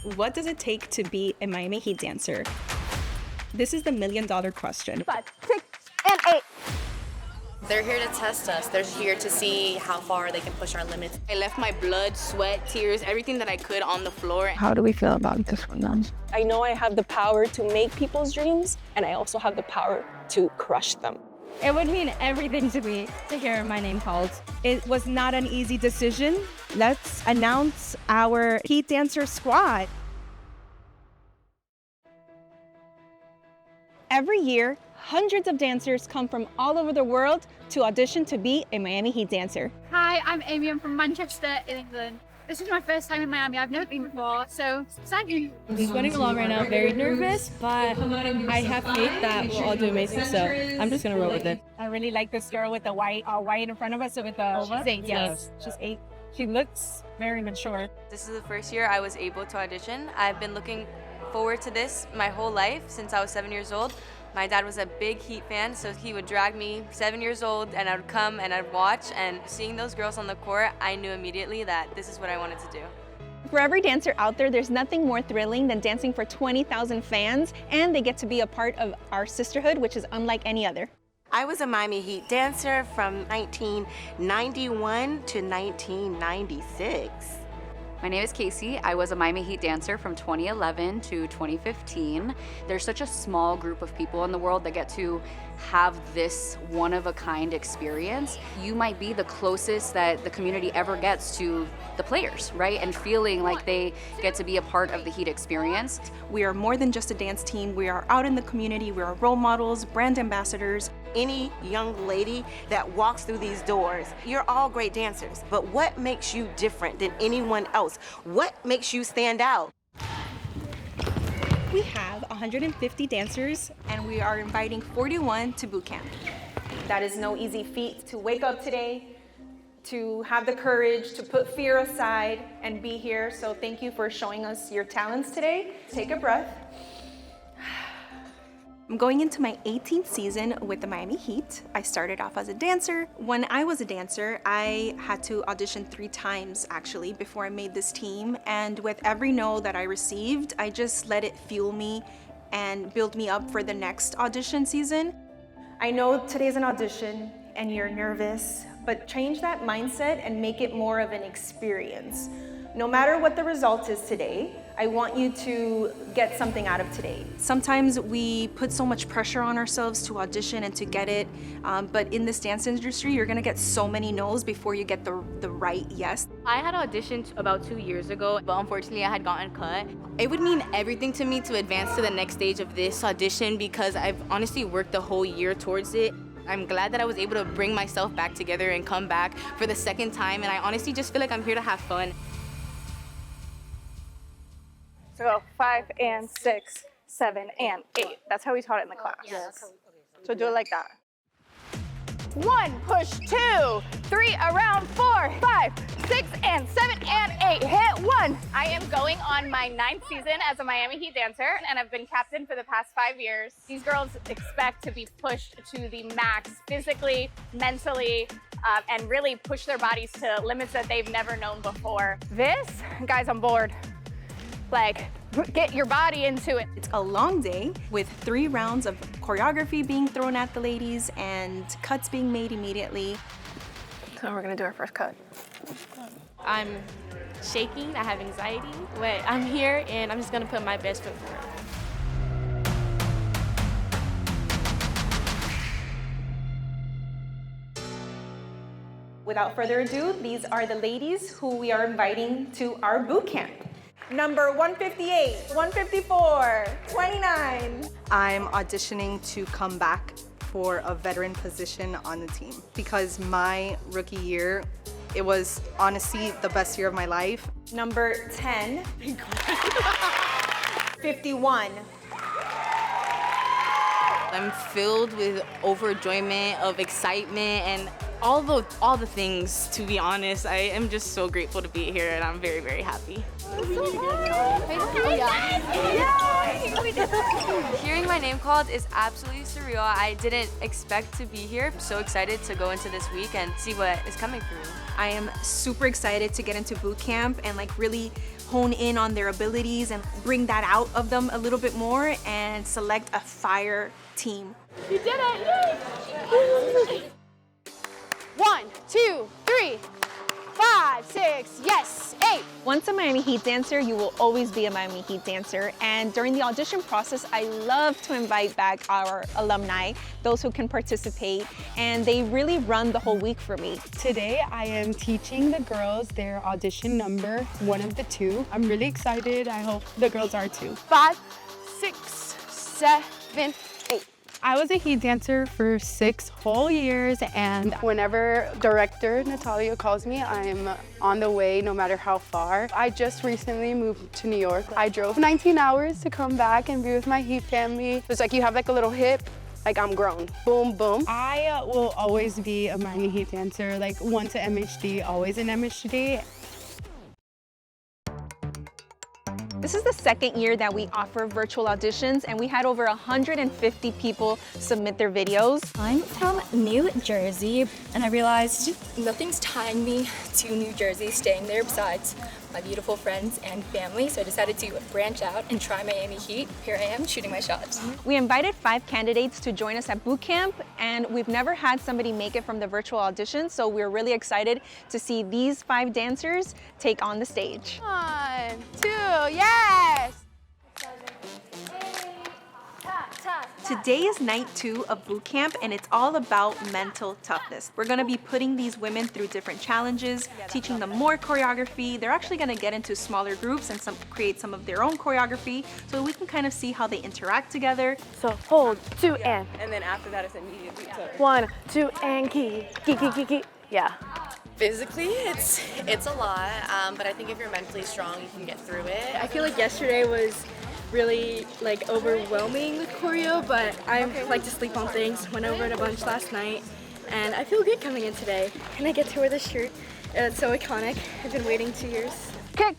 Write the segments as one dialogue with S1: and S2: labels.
S1: What does it take to be a Miami Heat dancer? This is the million-dollar question.
S2: 5, 6, and 8.
S3: They're here to test us. They're here to see how far they can push our limits. I left my blood, sweat, tears, everything that I could on the floor.
S4: How do we feel about this one then?
S5: I know I have the power to make people's dreams, and I also have the power to crush them.
S6: It would mean everything to me to hear my name called.
S1: It was not an easy decision. Let's announce our Heat Dancer squad. Every year, hundreds of dancers come from all over the world to audition to be a Miami Heat dancer.
S7: Hi, I'm Amy. I'm from Manchester in England. This is my first time in Miami. I've never been before, so exciting.
S6: I'm sweating along right now, very nervous, but I have faith that we'll all do amazing, so I'm just gonna roll with it.
S8: I really like this girl with the white in front of us. So with the she's 8, yes, she's 8. She looks very mature.
S9: This is the first year I was able to audition. I've been looking forward to this my whole life since I was 7 years old. My dad was a big Heat fan, so he would drag me 7 years old and I would come and I'd watch, and seeing those girls on the court, I knew immediately that this is what I wanted to do.
S1: For every dancer out there, there's nothing more thrilling than dancing for 20,000 fans, and they get to be a part of our sisterhood, which is unlike any other.
S3: I was a Miami Heat dancer from 1991 to 1996.
S10: My name is Casey. I was a Miami Heat dancer from 2011 to 2015. There's such a small group of people in the world that get to have this one-of-a-kind experience. You might be the closest that the community ever gets to the players, right? And feeling like they get to be a part of the Heat experience.
S1: We are more than just a dance team. We are out in the community. We are role models, brand ambassadors.
S3: Any young lady that walks through these doors, you're all great dancers, but what makes you different than anyone else? What makes you stand out?
S1: We have 150 dancers, and we are inviting 41 to boot camp. That is no easy feat to wake up today, to have the courage to put fear aside and be here. So thank you for showing us your talents today. Take a breath. I'm going into my 18th season with the Miami Heat. I started off as a dancer. When I was a dancer, I had to audition 3 times actually before I made this team. And with every no that I received, I just let it fuel me and build me up for the next audition season. I know today's an audition and you're nervous, but change that mindset and make it more of an experience. No matter what the result is today, I want you to get something out of today. Sometimes we put so much pressure on ourselves to audition and to get it, but in this dance industry, you're gonna get so many no's before you get the right yes.
S9: I had auditioned about 2 years ago, but unfortunately I had gotten cut. It would mean everything to me to advance to the next stage of this audition because I've honestly worked the whole year towards it. I'm glad that I was able to bring myself back together and come back for the second time, and I honestly just feel like I'm here to have fun.
S2: So go 5 and 6, 7 and 8. That's how we taught it in the class.
S7: Yes.
S2: So do it like that. 1, push 2, 3, around 4, 5, 6 and 7 and 8. Hit 1.
S7: I am going on my 9th season as a Miami Heat dancer, and I've been captain for the past 5 years. These girls expect to be pushed to the max physically, mentally, and really push their bodies to limits that they've never known before.
S2: This, guys on board. Like, get your body into it.
S1: It's a long day with 3 rounds of choreography being thrown at the ladies and cuts being made immediately.
S2: So we're gonna do our first cut.
S9: I'm shaking, I have anxiety, but I'm here and I'm just gonna put my best foot forward.
S1: Without further ado, these are the ladies who we are inviting to our boot camp. Number 158, 154, 29.
S4: I'm auditioning to come back for a veteran position on the team because my rookie year, it was honestly the best year of my life.
S1: Number 10, 51.
S9: I'm filled with overjoyment, of excitement, and all the things, to be honest. I am just so grateful to be here, and I'm very, very happy. Hearing my name called is absolutely surreal. I didn't expect to be here. I'm so excited to go into this week and see what is coming for me.
S1: I am super excited to get into boot camp and like really hone in on their abilities and bring that out of them a little bit more and select a fire team.
S2: You did it! Yay! 1, 2, 3, 5, 6, yes, 8.
S1: Once a Miami Heat dancer, you will always be a Miami Heat dancer. And during the audition process, I love to invite back our alumni, those who can participate, and they really run the whole week for me.
S11: Today, I am teaching the girls their audition number, one of the two. I'm really excited. I hope the girls are too.
S2: 5, 6, 7, 8.
S11: I was a Heat dancer for 6 whole years, and whenever director Natalia calls me, I'm on the way no matter how far. I just recently moved to New York. I drove 19 hours to come back and be with my Heat family. It's like you have like a little hip, like I'm grown. Boom, boom. I will always be a Miami Heat dancer, like once at MHD, always in MHD.
S1: This is the second year that we offer virtual auditions, and we had over 150 people submit their videos.
S6: I'm from New Jersey, and I realized nothing's tying me to New Jersey, staying there besides my beautiful friends and family, so I decided to branch out and try Miami Heat. Here I am, shooting my shots.
S1: We invited 5 candidates to join us at boot camp, and we've never had somebody make it from the virtual audition, so we're really excited to see these 5 dancers take on the stage.
S2: 1, 2, yes!
S1: Today is night 2 of boot camp, and it's all about mental toughness. We're gonna be putting these women through different challenges, teaching them more choreography. They're actually gonna get into smaller groups and create some of their own choreography, so we can kind of see how they interact together.
S2: So hold, 2 and.
S5: And then after that, it's immediately to
S2: 1, 2 and key. Key. Yeah.
S12: Physically, it's a lot, but I think if you're mentally strong, you can get through it.
S5: I feel like yesterday was really like overwhelming with choreo, but I like to sleep on things. Went over it a bunch last night, and I feel good coming in today. And I get to wear this shirt. It's so iconic. I've been waiting 2 years.
S2: Kick.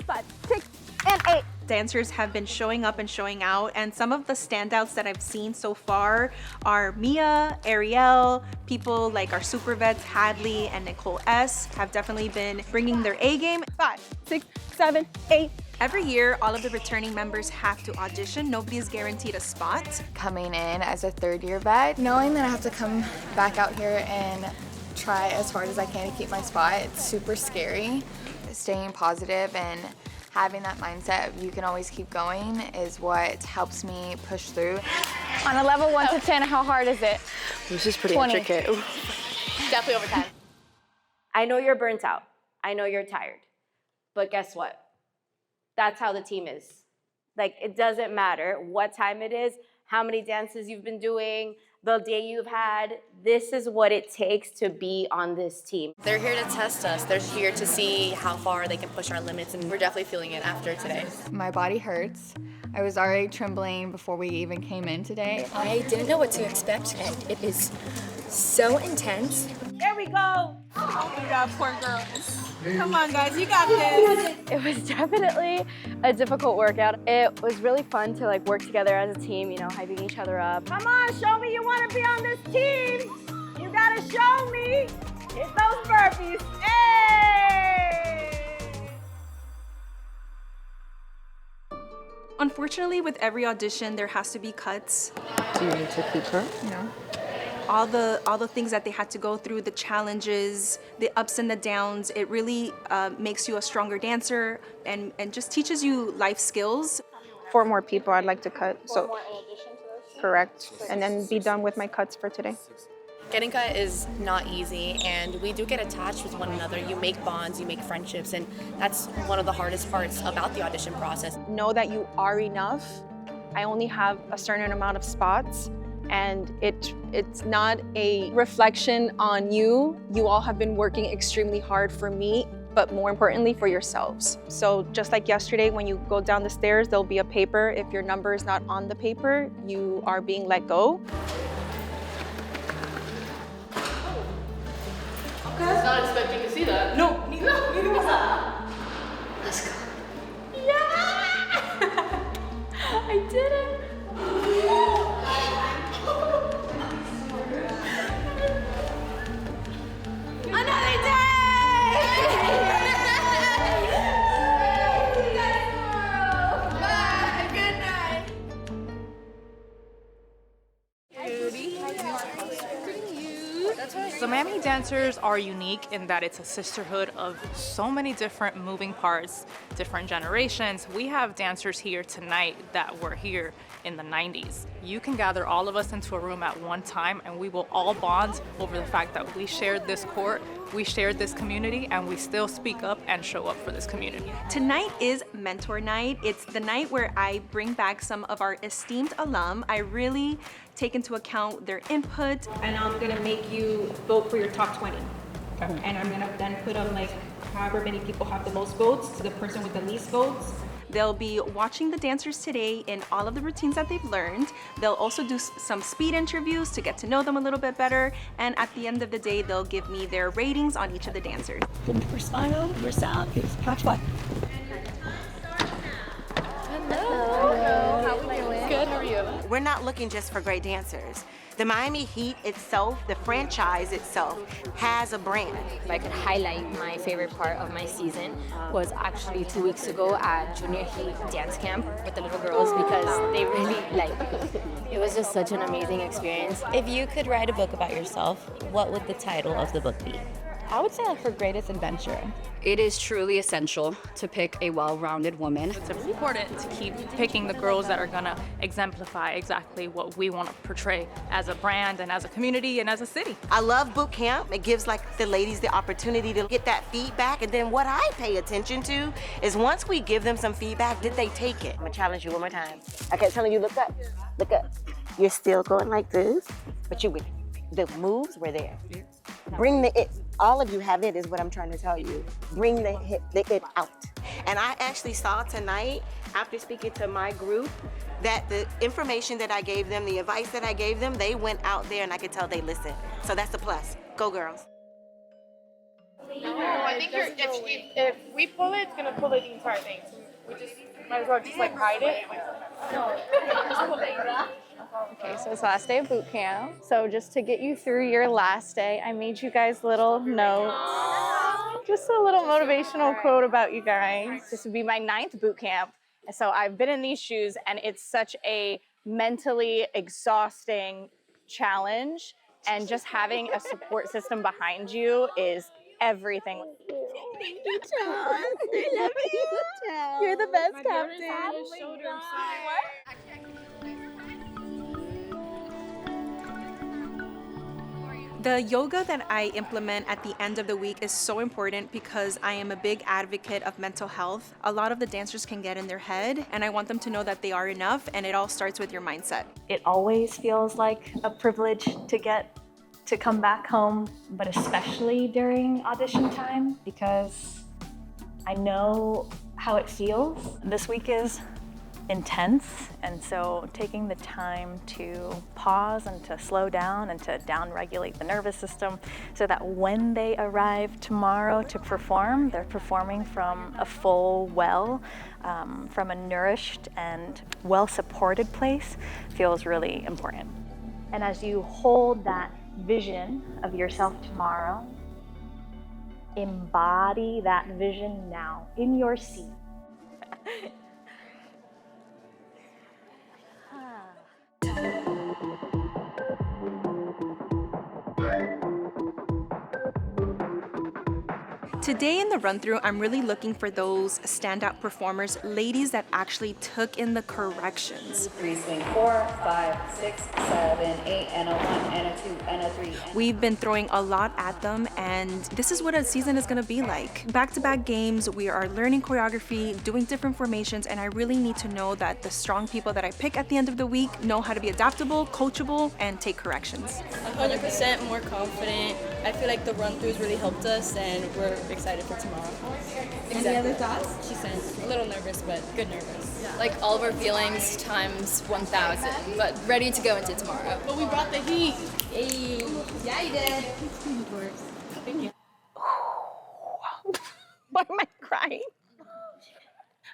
S2: 5, 6, and 8.
S1: Dancers have been showing up and showing out, and some of the standouts that I've seen so far are Mia, Ariel, people like our super vets Hadley and Nicole S have definitely been bringing their A game.
S2: 5, 6, 7, 8.
S1: Every year, all of the returning members have to audition. Nobody is guaranteed a spot.
S13: Coming in as a third-year vet, knowing that I have to come back out here and try as hard as I can to keep my spot, it's super scary. Staying positive and having that mindset of you can always keep going is what helps me push through.
S2: On a level 1 to 10, how hard is it?
S12: This is pretty
S2: 20.
S12: intricate.
S2: Definitely over 10.
S14: I know you're burnt out. I know you're tired. But guess what? That's how the team is. Like, it doesn't matter what time it is, how many dances you've been doing, the day you've had. This is what it takes to be on this team.
S12: They're here to test us. They're here to see how far they can push our limits, and we're definitely feeling it after today.
S13: My body hurts. I was already trembling before we even came in today.
S6: I didn't know what to expect, and it is so intense.
S14: There we go.
S2: Oh my God, poor girls. Come on, guys, you got this.
S14: It was definitely a difficult workout. It was really fun to like work together as a team, you know, hyping each other up. Come on, show me you want to be on this team. You gotta show me. It's those burpees. Hey!
S1: Unfortunately, with every audition, there has to be cuts.
S12: Do you need to keep her?
S1: No. All the things that they had to go through, the challenges, the ups and the downs, it really makes you a stronger dancer and just teaches you life skills.
S15: 4 more people I'd like to cut. So, correct. And then be done with my cuts for today.
S12: Getting cut is not easy, and we do get attached with one another. You make bonds, you make friendships, and that's one of the hardest parts about the audition process.
S15: Know that you are enough. I only have a certain amount of spots, and it's not a reflection on you. You all have been working extremely hard for me, but more importantly for yourselves. So just like yesterday, when you go down the stairs, there'll be a paper. If your number is not on the paper, you are being let go.
S2: I was not expecting to see that.
S1: No, neither was I.
S2: Let's go. Yeah! I did it. Another day!
S16: The Miami Heat dancers are unique in that it's a sisterhood of so many different moving parts, different generations. We have dancers here tonight that were here in the 90s. You can gather all of us into a room at one time and we will all bond over the fact that we shared this court, we shared this community, and we still speak up and show up for this community.
S1: Tonight is Mentor Night. It's the night where I bring back some of our esteemed alum. I really take into account their input.
S17: And I'm gonna make you vote for your top 20. And I'm gonna then put up like however many people have the most votes to the person with the least votes.
S1: They'll be watching the dancers today in all of the routines that they've learned. They'll also do some speed interviews to get to know them a little bit better. And at the end of the day, they'll give me their ratings on each of the dancers.
S18: We're smile, we're sound, it's patch one.
S3: Hello.
S2: How are we doing? Good, how are you?
S3: We're not looking just for great dancers. The Miami Heat itself, the franchise itself, has a brand.
S19: If I could highlight my favorite part of my season was actually 2 weeks ago at Junior Heat Dance Camp with the little girls because they really, it was just such an amazing experience.
S20: If you could write a book about yourself, what would the title of the book be?
S6: I would say her greatest adventure.
S10: It is truly essential to pick a well-rounded woman.
S16: It's important to keep picking the girls that are gonna exemplify exactly what we want to portray as a brand and as a community and as a city.
S3: I love boot camp. It gives the ladies the opportunity to get that feedback. And then what I pay attention to is once we give them some feedback, did they take it? I'm gonna challenge you one more time. I kept telling you, look up, look up. You're still going like this, but the moves were there. Bring the it. All of you have it, is what I'm trying to tell you. Bring the it out. And I actually saw tonight, after speaking to my group, that the information that I gave them, the advice that I gave them, they went out there and I could tell they listened. So that's a plus. Go girls.
S2: No, I think if we pull it, it's gonna pull it the entire thing. So we just might as well just hide it. Okay, so it's last day of boot camp. So just to get you through your last day, I made you guys little notes. Just a little motivational quote about you guys. This would be my 9th boot camp. And so I've been in these shoes and it's such a mentally exhausting challenge. And just having a support system behind you is everything.
S18: Thank you, Chaz. I love you. You're the best captain.
S1: The yoga that I implement at the end of the week is so important because I am a big advocate of mental health. A lot of the dancers can get in their head, and I want them to know that they are enough, and it all starts with your mindset.
S21: It always feels like a privilege to get to come back home, but especially during audition time because I know how it feels. This week is intense, and so taking the time to pause and to slow down and to down-regulate the nervous system so that when they arrive tomorrow to perform, they're performing from a full well, from a nourished and well-supported place feels really important. And as you hold that vision of yourself tomorrow, embody that vision now in your seat.
S1: Today in the run-through, I'm really looking for those standout performers, ladies that actually took in the corrections.
S22: 3, swing 4, 5, 6, 7, 8, and a 1, and a 2, and a 3.
S1: We've been throwing a lot at them, and this is what a season is gonna be like. Back-to-back games, we are learning choreography, doing different formations, and I really need to know that the strong people that I pick at the end of the week know how to be adaptable, coachable, and take corrections.
S23: 100% more confident. I feel like the run-throughs really helped us, and we're excited for tomorrow.
S24: Any other thoughts?
S23: She said a little nervous, but good nervous.
S25: Like all of our feelings times 1,000, but ready to go into tomorrow.
S23: But we brought the heat.
S24: Hey. Yeah, you did.
S23: Thank you.
S15: Why am I crying?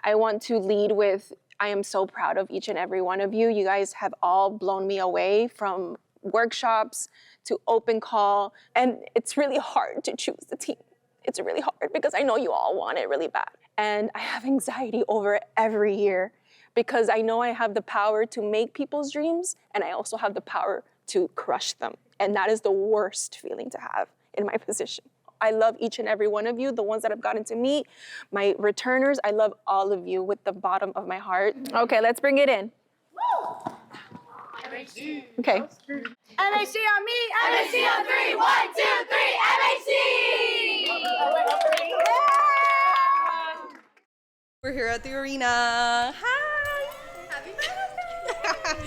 S15: I want to lead with, I am so proud of each and every one of you. You guys have all blown me away, from workshops to open call, and it's really hard to choose the team. It's really hard because I know you all want it really bad. And I have anxiety over it every year because I know I have the power to make people's dreams, and I also have the power to crush them. And that is the worst feeling to have in my position. I love each and every one of you, the ones that I've gotten to meet, my returners. I love all of you with the bottom of my heart. Okay, let's bring it in. Okay.
S18: MHD on me, MHD on 3, 1, 2, 3, MHD!
S4: We're here at the arena. Hi! Happy birthday!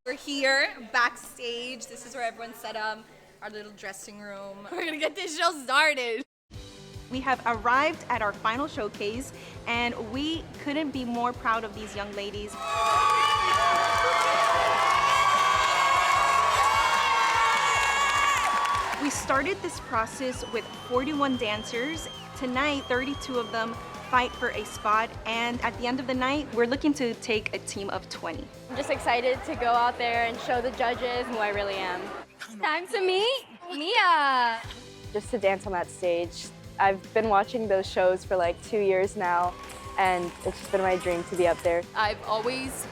S4: We're here backstage. This is where everyone's set up. Our little dressing room. We're gonna get this show started.
S1: We have arrived at our final showcase, and we couldn't be more proud of these young ladies. We started this process with 41 dancers. Tonight, 32 of them fight for a spot, and at the end of the night, we're looking to take a team of 20.
S2: I'm just excited to go out there and show the judges who I really am.
S7: Time to meet Mia.
S2: Just to dance on that stage. I've been watching those shows for like 2 years now, and it's just been my dream to be up there.
S6: I've always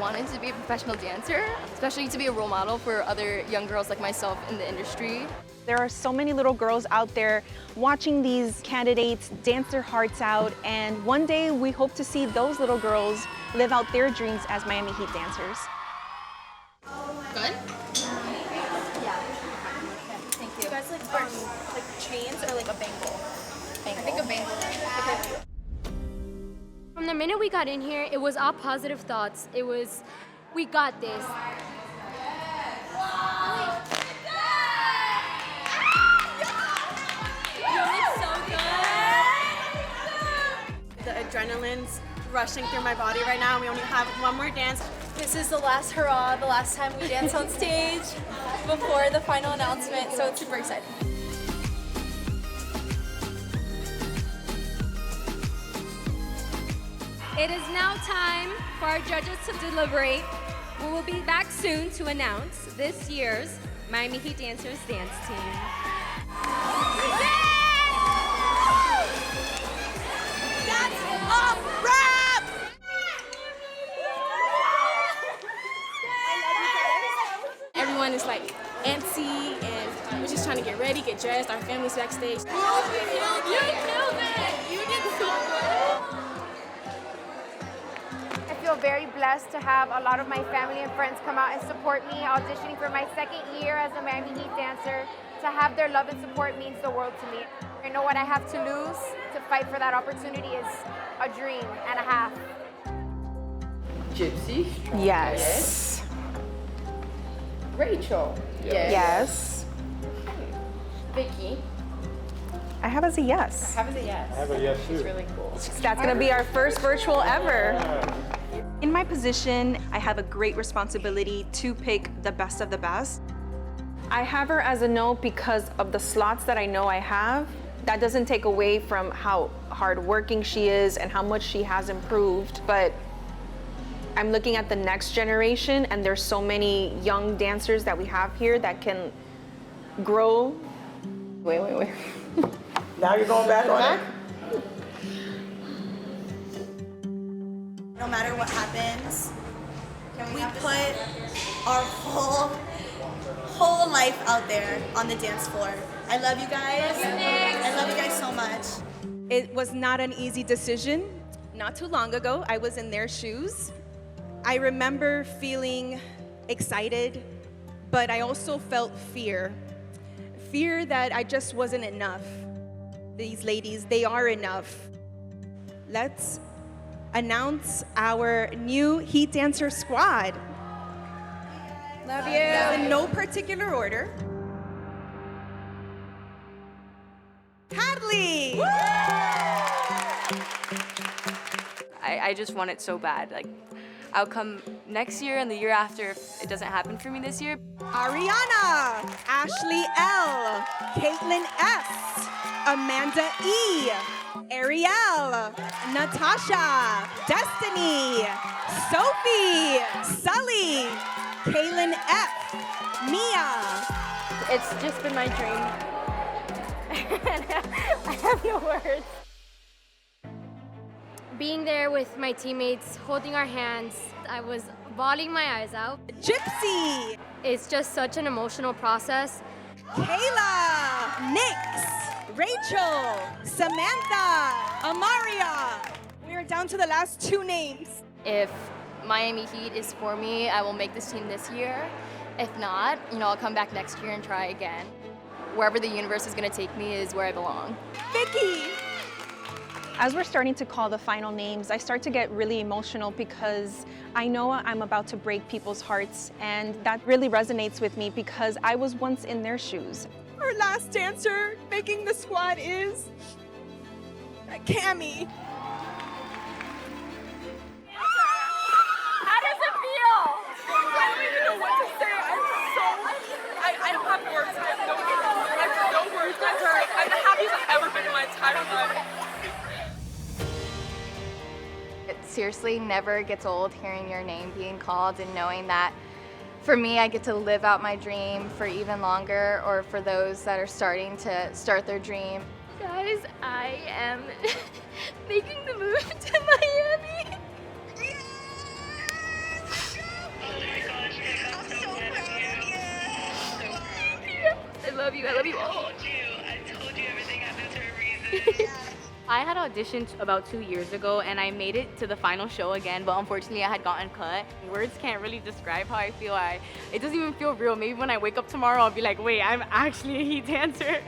S6: wanted to be a professional dancer, especially to be a role model for other young girls like myself in the industry.
S1: There are so many little girls out there watching these candidates dance their hearts out, and one day we hope to see those little girls live out their dreams as Miami Heat dancers.
S6: Good?
S12: Thank you. You guys like chains or like a bangle?
S6: I think a bangle. Okay.
S7: From the minute we got in here, it was all positive thoughts. It was, we got this.
S8: The adrenaline's rushing through my body right now. We only have one more dance. This is the last hurrah, the last time we dance on stage before the final announcement, so it's super exciting.
S7: It is now time for our judges to deliberate. We will be back soon to announce this year's Miami Heat Dancers dance team.
S18: That's a wrap!
S8: Everyone is like antsy and we're just trying to get ready, get dressed, our family's backstage.
S18: You killed it! You did so good!
S14: I feel very blessed to have a lot of my family and friends come out and support me auditioning for my second year as a Miami Heat dancer. To have their love and support means the world to me. I know what I have to lose to fight for that opportunity is a dream and a half.
S9: Gypsy?
S15: Yes.
S9: Rachel?
S15: Yes.
S9: Vicky?
S15: I have as a yes.
S9: I have as a yes.
S11: I have a yes too.
S9: It's really cool.
S15: That's gonna be our first virtual ever.
S1: In my position, I have a great responsibility to pick the best of the best.
S15: I have her as a no because of the slots that I know I have. That doesn't take away from how hardworking she is and how much she has improved, but I'm looking at the next generation, and there's so many young dancers that we have here that can grow. Wait.
S9: Now you're going back on it?
S8: No matter what happens, we put our whole life out there on the dance floor. I love you guys. I love you guys so much.
S1: It was not an easy decision. Not too long ago, I was in their shoes. I remember feeling excited, but I also felt fear. Fear that I just wasn't enough. These ladies, they are enough. Let's announce our new Heat Dancer squad.
S8: Love you.
S1: In no particular order. Hadley!
S26: I just want it so bad. Like, I'll come next year and the year after if it doesn't happen for me this year.
S1: Ariana, Ashley L, Caitlin S, Amanda E, Ariel, Natasha, Destiny, Sophie, Sully, Kaylin F, Mia.
S2: It's just been my dream. I have no words.
S7: Being there with my teammates, holding our hands, I was bawling my eyes out.
S1: Gypsy,
S7: It's just such an emotional process.
S5: Kayla, Nix, Rachel, Samantha, Amaria. We are down to the last 2 names.
S25: If Miami Heat is for me, I will make this team this year. If not, I'll come back next year and try again. Wherever the universe is gonna take me is where I belong.
S5: Vicky.
S15: As we're starting to call the final names, I start to get really emotional because I know I'm about to break people's hearts, and that really resonates with me because I was once in their shoes.
S5: Our last dancer making the squad is Cammie.
S4: How does it feel? I don't even know what to say. I don't have words. I have no words. I'm the happiest I've ever been in my entire life.
S2: It seriously never gets old hearing your name being called and knowing that for me, I get to live out my dream for even longer, or for those that are starting to start their dream.
S7: Guys, I am making the move to Miami. I love you. I love you all.
S22: I told you everything happens for a reason.
S26: I had auditioned about 2 years ago and I made it to the final show again, but unfortunately I had gotten cut. Words can't really describe how I feel. It doesn't even feel real. Maybe when I wake up tomorrow, I'll be like, wait, I'm actually a Heat dancer.